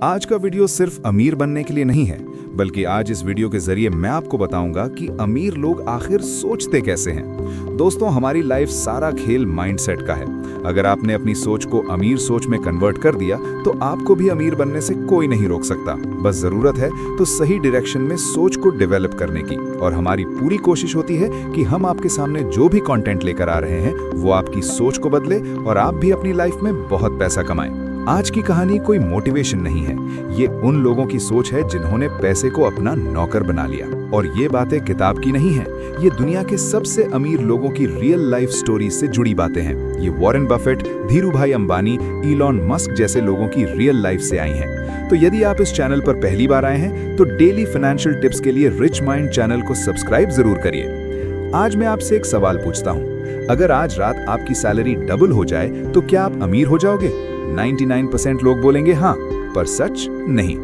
आज का वीडियो सिर्फ अमीर बनने के लिए नहीं है, बल्कि आज इस वीडियो के जरिए मैं आपको बताऊंगा कि अमीर लोग आखिर सोचते कैसे हैं। दोस्तों, हमारी लाइफ सारा खेल माइंडसेट का है। अगर आपने अपनी सोच को अमीर सोच में कन्वर्ट कर दिया तो आपको भी अमीर बनने से कोई नहीं रोक सकता। बस जरूरत है तो सही डायरेक्शन में सोच को डेवलप करने की। और हमारी पूरी कोशिश होती है कि हम आपके सामने जो भी कंटेंट लेकर आ रहे हैं वो आपकी सोच को बदले और आप भी अपनी लाइफ में बहुत पैसा कमाएं। आज की कहानी कोई मोटिवेशन नहीं है, ये उन लोगों की सोच है जिन्होंने पैसे को अपना नौकर बना लिया। और ये बातें किताब की नहीं है, ये दुनिया के सबसे अमीर लोगों की रियल लाइफ स्टोरी से जुड़ी बातें हैं। ये Warren Buffett, Dhirubhai Ambani, Elon Musk जैसे लोगों की रियल लाइफ से आई हैं। तो यदि आप इस चैनल पर पहली बार आए हैं तो डेली फाइनेंशियल टिप्स के लिए रिच माइंड चैनल को सब्सक्राइब जरूर करिए। आज मैं आपसे एक सवाल पूछता हूँ, अगर आज रात आपकी सैलरी डबल हो जाए तो क्या आप अमीर हो जाओगे? 99% लोग बोलेंगे हाँ, पर सच नहीं।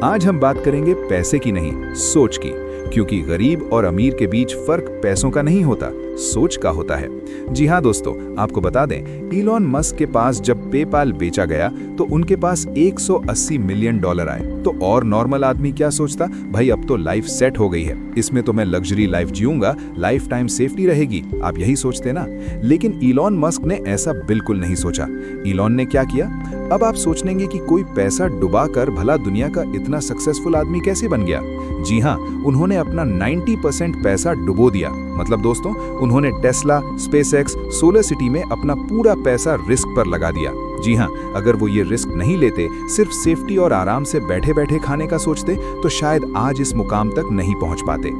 आज हम बात करेंगे पैसे की नहीं, सोच की, क्योंकि गरीब और अमीर के बीच फर्क पैसों का नहीं होता, सोच का होता है। जी हाँ दोस्तों, आपको बता दें, इलॉन मस्क के पास जब पेपाल बेचा गया तो उनके पास $180 मिलियन आए। तो और नॉर्मल आदमी क्या सोचता, भाई अब तो लाइफ सेट हो गई है, इसमें तो मैं लग्जरी लाइफ जीऊंगा, लाइफ टाइम सेफ्टी रहेगी, आप यही सोचते ना। लेकिन इलॉन मस्क ने ऐसा बिल्कुल नहीं सोचा। इलॉन ने क्या किया? अब आप सोचेंगे कि कोई पैसा डुबा कर भला दुनिया का इतना सक्सेसफुल आदमी कैसे बन गया? जी हाँ, उन्होंने अपना 90% पैसा डुबो दिया। मतलब दोस्तों, उन्होंने टेस्ला, स्पेसएक्स, सोलर सिटी में अपना पूरा पैसा रिस्क पर लगा दिया। जी हाँ, अगर वो ये रिस्क नहीं लेते, सिर्फ सेफ्टी और आराम से बैठे बैठे खाने का सोचते, तो शायद आज इस मुकाम तक नहीं पहुंच पाते।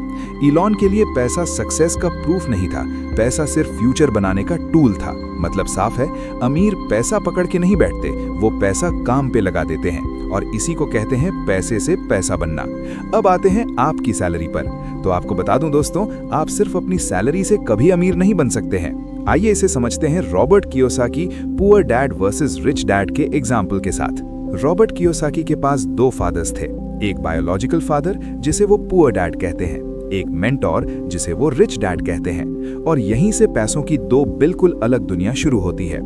इलॉन के लिए पैसा सक्सेस का प्रूफ नहीं था, पैसा सिर्फ फ्यूचर बनाने का टूल था। मतलब साफ है, अमीर पैसा पकड़ के नहीं बैठते, वो पैसा काम पे लगा देते हैं। और इसी को कहते हैं पैसे से पैसा बनना। अब आते हैं आपकी सैलरी पर। तो आपको बता दूं दोस्तों, आप सिर्फ अपनी सैलरी से कभी अमीर नहीं बन सकते हैं। आइए इसे समझते हैं Robert Kiyosaki poor dad versus rich dad के एग्जाम्पल के साथ। रॉबर्ट कियोसाकी के पास 2 फादर्स थे, एक बायोलॉजिकल फादर जिसे वो पुअर डैड कहते हैं, एक मेंटोर जिसे वो रिच डैड कहते हैं। और यहीं से पैसों की 2 बिल्कुल अलग दुनिया शुरू होती है।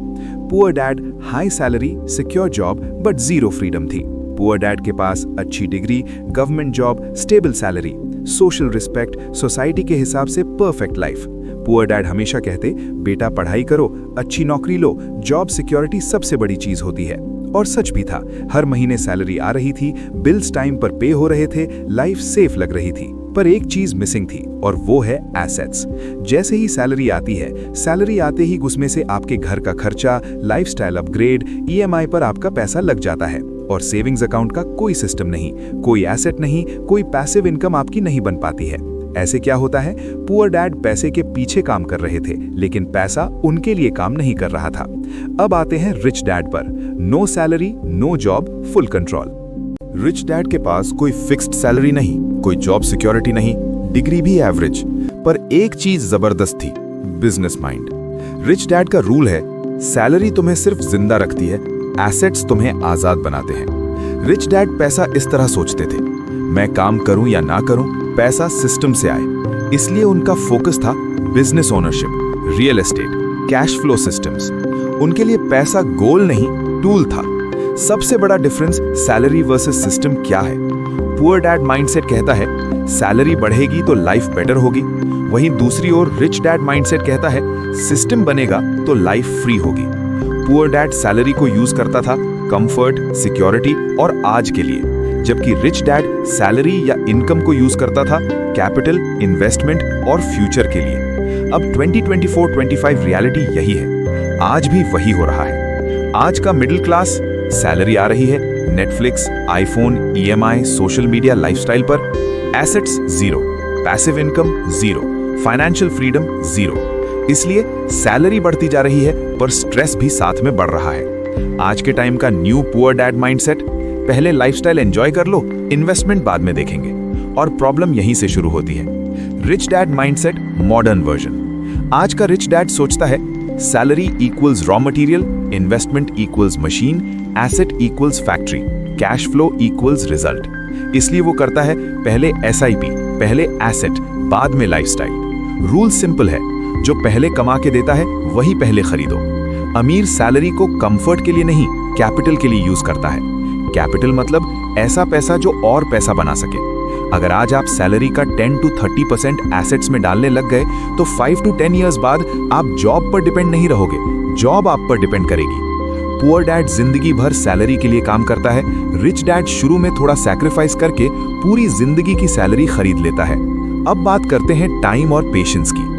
Poor dad high salary, secure job but zero freedom थी। पुअर डैड के पास अच्छी degree, government job, stable salary, social respect, society के हिसाब से परफेक्ट लाइफ। पुअर डैड हमेशा कहते, बेटा पढ़ाई करो, अच्छी नौकरी लो, जॉब सिक्योरिटी सबसे बड़ी चीज होती है। और सच भी था, हर महीने सैलरी आ रही थी, बिल्स टाइम पर पे हो रहे थे, लाइफ सेफ लग रही थी। पर एक चीज मिसिंग थी और वो है एसेट्स। जैसे ही सैलरी आती है, सैलरी आते ही उसमें से आपके घर का खर्चा, लाइफस्टाइल अपग्रेड, ईएमआई पर आपका पैसा लग जाता है। और सेविंग्स अकाउंट का कोई सिस्टम नहीं, कोई एसेट नहीं, कोई पैसिव इनकम आपकी नहीं बन पाती है। ऐसे क्या होता है? पुअर डैड पैसे के पीछे काम कर रहे थे, लेकिन पैसा उनके लिए काम नहीं कर रहा था। अब आते हैं रिच डैड पर। No salary, no job, full control. Rich dad के पास कोई फिक्स्ड सैलरी नहीं, कोई जॉब सिक्योरिटी नहीं, डिग्री भी एवरेज, पर एक चीज जबरदस्त थी, बिजनेस माइंड। रिच डैड का रूल है, सैलरी तुम्हें सिर्फ जिंदा रखती है, एसेट्स तुम्हें आजाद बनाते हैं। रिच डैड पैसा इस तरह सोचते थे, मैं काम करूं या ना करूं, पैसा सिस्टम से आए। इसलिए उनका फोकस था business ownership, real estate, cash flow systems. उनके लिए पैसा गोल नहीं, टूल था। सबसे बड़ा डिफरेंस सैलरी वर्सेस सिस्टम क्या है? पुअर डैड माइंडसेट कहता है सैलरी बढ़ेगी तो लाइफ बेटर होगी, वहीं दूसरी ओर रिच डैड माइंडसेट कहता है सिस्टम बनेगा तो लाइफ फ्री होगी। पुअर डैड सैलरी को यूज करता था कंफर्ट, सिक्योरिटी और आज के लिए, जबकि रिच डैड सैलरी या इनकम को यूज करता था कैपिटल, इन्वेस्टमेंट और फ्यूचर के लिए। अब 2024-25 रियलिटी यही है, आज भी वही हो रहा है। आज का मिडिल क्लास, सैलरी आ रही है, Netflix, iPhone, EMI, social media, lifestyle पर, assets zero, passive income zero, financial freedom zero. इसलिए सैलरी बढ़ती जा रही है पर स्ट्रेस भी साथ में बढ़ रहा है। आज के टाइम का न्यू पुअर डैड माइंडसेट, पहले लाइफस्टाइल एंजॉय कर लो, इन्वेस्टमेंट बाद में देखेंगे। और प्रॉब्लम यहीं से शुरू होती है। Rich dad mindset, modern version. आज का रिच डैड सोचता है salary equals raw material, investment equals machine, asset equals factory, cash flow equals result. इसलिए वो करता है पहले एसआईपी, पहले एसेट, बाद में लाइफस्टाइल। रूल सिंपल है, जो पहले कमा के देता है वही पहले खरीदो। अमीर सैलरी को कंफर्ट के लिए नहीं, कैपिटल के लिए यूज करता है। कैपिटल मतलब ऐसा पैसा जो और पैसा बना सके। अगर आज आप सैलरी का 10 to 30% एसेट्स में डालने लग गए तो 5 to 10 इयर्स बाद आप जॉब पर डिपेंड नहीं रहोगे, जॉब आप पर डिपेंड करेगी। पुअर डैड जिंदगी भर सैलरी के लिए काम करता है, रिच डैड शुरू में थोड़ा सैक्रिफाइस करके पूरी जिंदगी की सैलरी खरीद लेता है। अब बात करते हैं टाइम और पेशेंस की।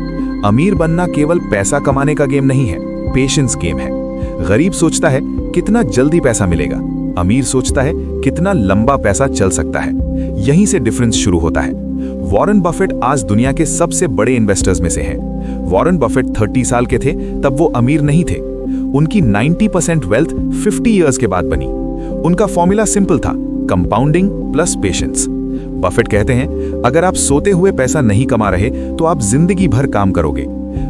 अमीर बनना केवल पैसा कमाने का गेम नहीं है, पेशेंस गेम है। गरीब सोचता है कितना जल्दी पैसा मिलेगा, अमीर सोचता है कितना लंबा पैसा चल सकता है। यहीं से डिफरेंस शुरू होता है। वॉरेन बफेट आज दुनिया के सबसे बड़े इन्वेस्टर्स में से हैं। वॉरेन बफेट 30 साल के थे तब वो अमीर नहीं थे। उनकी 90% वेल्थ 50 इयर्स के बाद बनी। उनका फॉर्मूला सिंपल था, कंपाउंडिंग प्लस पेशेंस। बफेट कहते हैं अगर आप सोते हुए पैसा नहीं कमा रहे तो आप जिंदगी भर काम करोगे।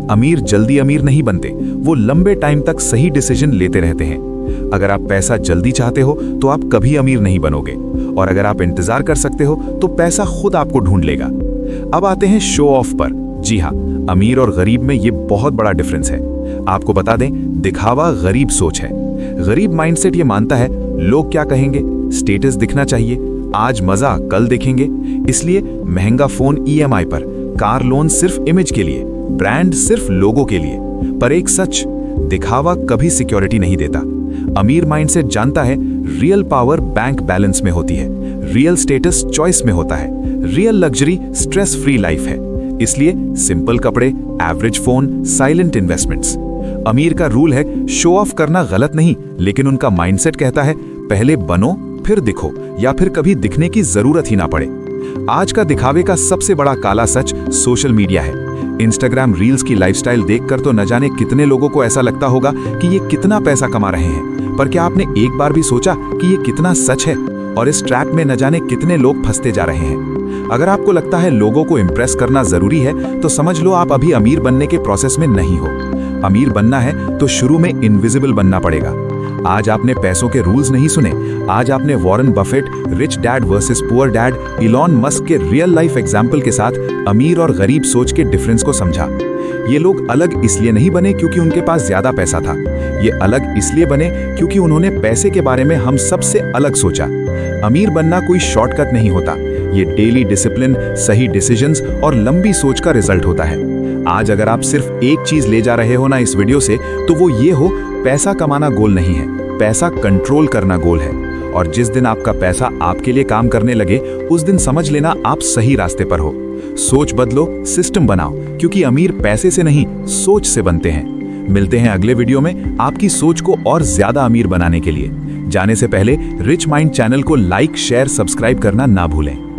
अमीर जल्दी अमीर नहीं बनते, वो लंबे टाइम तक सही डिसीजन लेते रहते हैं। अगर आप पैसा जल्दी चाहते हो तो आप कभी अमीर नहीं बनोगे, और अगर आप इंतजार कर सकते हो तो पैसा खुद आपको ढूंढ लेगा। अब आते हैं शो ऑफ पर। जी हाँ, अमीर और गरीब में ये बहुत बड़ा डिफरेंस है। आपको बता दें, दिखावा गरीब सोच है। गरीब माइंडसेट ये मानता है लोग क्या कहेंगे, स्टेटस दिखना चाहिए, आज मजा कल देखेंगे, इसलिए महंगा फोन EMI पर, कार लोन सिर्फ इमेज के लिए, ब्रांड सिर्फ लोगों के लिए। पर एक सच, दिखावा कभी सिक्योरिटी नहीं देता। अमीर माइंडसेट जानता है रियल पावर बैंक बैलेंस में होती है, रियल स्टेटस चॉइस में होता है, real luxury stress free life है। इसलिए सिंपल कपड़े, एवरेज फोन, साइलेंट इन्वेस्टमेंट्स। अमीर का रूल है शो ऑफ करना गलत नहीं, लेकिन उनका माइंडसेट कहता है पहले बनो फिर दिखो, या फिर कभी दिखने की जरूरत ही ना पड़े। आज का दिखावे का सबसे बड़ा काला सच सोशल मीडिया है। इंस्टाग्राम रील्स की लाइफस्टाइल देखकर तो न जाने कितने लोगों को ऐसा लगता होगा कि ये कितना पैसा कमा रहे हैं, पर क्या आपने एक बार भी सोचा कि ये कितना सच है, और इस ट्रैप में न जाने कितने लोग फंसते जा रहे हैं। अगर आपको लगता है लोगों को इम्प्रेस करना जरूरी है तो समझ लो आप अभी अमीर बनने के प्रोसेस में नहीं हो। अमीर बनना है तो शुरू में इनविजिबल बनना पड़ेगा। आज आपने पैसों के रूल्स नहीं सुने, आज आपने Warren Buffett, rich dad versus poor dad, Elon Musk के रियल लाइफ एग्जाम्पल के साथ अमीर और गरीब सोच के डिफरेंस को समझा। ये लोग अलग इसलिए नहीं बने क्योंकि उनके पास ज्यादा पैसा था, ये अलग इसलिए बने क्योंकि उन्होंने पैसे के बारे में हम सबसे अलग सोचा। अमीर बनना कोई शॉर्टकट नहीं होता, ये डेली डिसिप्लिन, सही डिसीजंस और लंबी सोच का रिजल्ट होता है। आज अगर आप सिर्फ एक चीज ले जा रहे हो ना इस वीडियो से, तो वो ये हो, पैसा कमाना गोल नहीं है, पैसा कंट्रोल करना गोल है। और जिस दिन आपका पैसा आपके लिए काम करने लगे, उस दिन समझ लेना आप सही रास्ते पर हो। सोच बदलो, सिस्टम बनाओ, क्योंकि अमीर पैसे से नहीं सोच से बनते हैं। मिलते हैं अगले वीडियो में आपकी सोच को और ज्यादा अमीर बनाने के लिए। जाने से पहले रिच माइंड चैनल को लाइक, शेयर, सब्सक्राइब करना ना भूलें।